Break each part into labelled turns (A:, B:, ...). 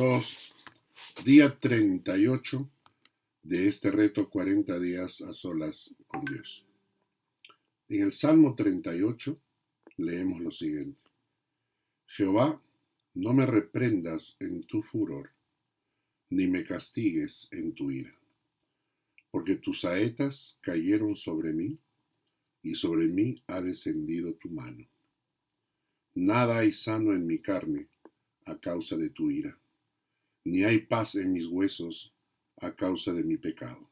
A: todos. Día 38 de este reto 40 días a solas con Dios. En el Salmo 38 leemos lo siguiente. Jehová, no me reprendas en tu furor, ni me castigues en tu ira, porque tus saetas cayeron sobre mí, y sobre mí ha descendido tu mano. Nada hay sano en mi carne a causa de tu ira, ni hay paz en mis huesos a causa de mi pecado.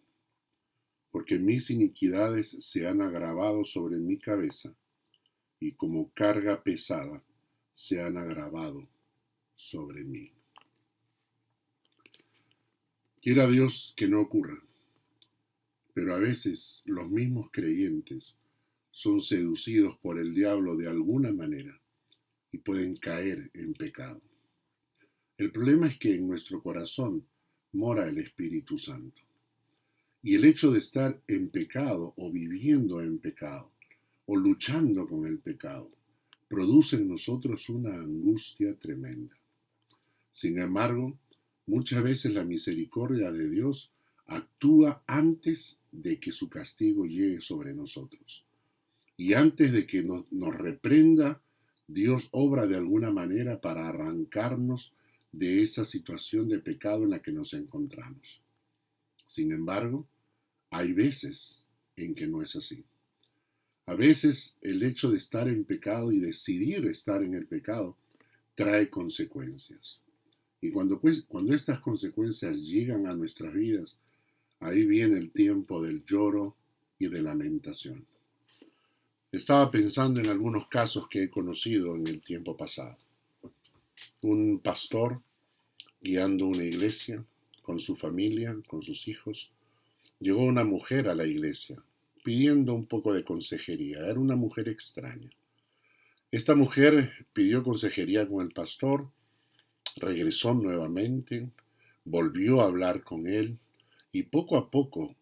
A: Porque mis iniquidades se han agravado sobre mi cabeza, y como carga pesada se han agravado sobre mí. Quiera Dios que no ocurra, pero a veces los mismos creyentes son seducidos por el diablo de alguna manera y pueden caer en pecado. El problema es que en nuestro corazón mora el Espíritu Santo. Y el hecho de estar en pecado o viviendo en pecado o luchando con el pecado produce en nosotros una angustia tremenda. Sin embargo, muchas veces la misericordia de Dios actúa antes de que su castigo llegue sobre nosotros. Y antes de que nos reprenda, Dios obra de alguna manera para arrancarnos de esa situación de pecado en la que nos encontramos. Sin embargo, hay veces en que no es así. A veces el hecho de estar en pecado y decidir estar en el pecado trae consecuencias. Y cuando estas consecuencias llegan a nuestras vidas, ahí viene el tiempo del lloro y de lamentación. Estaba pensando en algunos casos que he conocido en el tiempo pasado. Un pastor guiando una iglesia con su familia, con sus hijos. Llegó una mujer a la iglesia pidiendo un poco de consejería. Era una mujer extraña. Esta mujer pidió consejería con el pastor, regresó nuevamente, volvió a hablar con él y poco a poco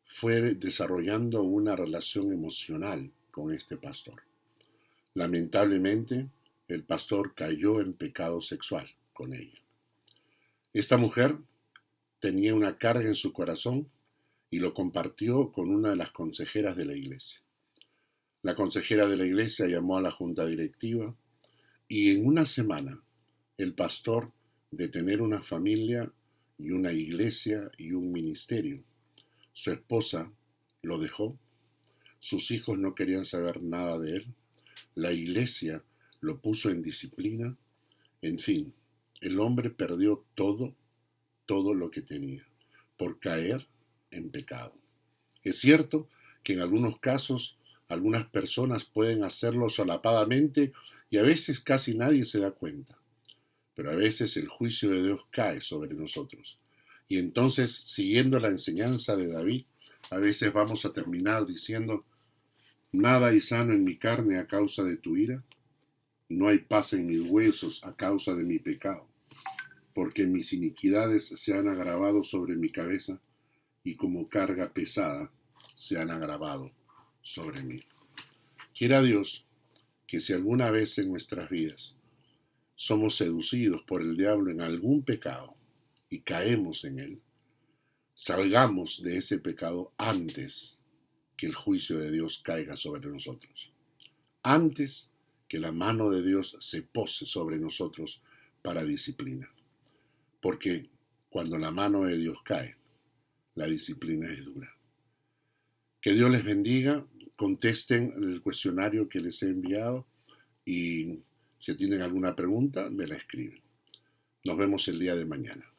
A: fue desarrollando una relación emocional con este pastor. Lamentablemente, el pastor cayó en pecado sexual con ella. Esta mujer tenía una carga en su corazón y lo compartió con una de las consejeras de la iglesia. La consejera de la iglesia llamó a la junta directiva y en una semana el pastor, de tener una familia y una iglesia y un ministerio, su esposa lo dejó, sus hijos no querían saber nada de él, la iglesia lo puso en disciplina, en fin, el hombre perdió todo lo que tenía, por caer en pecado. Es cierto que en algunos casos algunas personas pueden hacerlo solapadamente y a veces casi nadie se da cuenta, pero a veces el juicio de Dios cae sobre nosotros. Y entonces, siguiendo la enseñanza de David, a veces vamos a terminar diciendo, nada hay sano en mi carne a causa de tu ira, no hay paz en mis huesos a causa de mi pecado, porque mis iniquidades se han agravado sobre mi cabeza y como carga pesada se han agravado sobre mí. Quiera Dios que si alguna vez en nuestras vidas somos seducidos por el diablo en algún pecado y caemos en él, salgamos de ese pecado antes que el juicio de Dios caiga sobre nosotros, antes que la mano de Dios se pose sobre nosotros para disciplina. Porque cuando la mano de Dios cae, la disciplina es dura. Que Dios les bendiga, contesten el cuestionario que les he enviado y si tienen alguna pregunta, me la escriben. Nos vemos el día de mañana.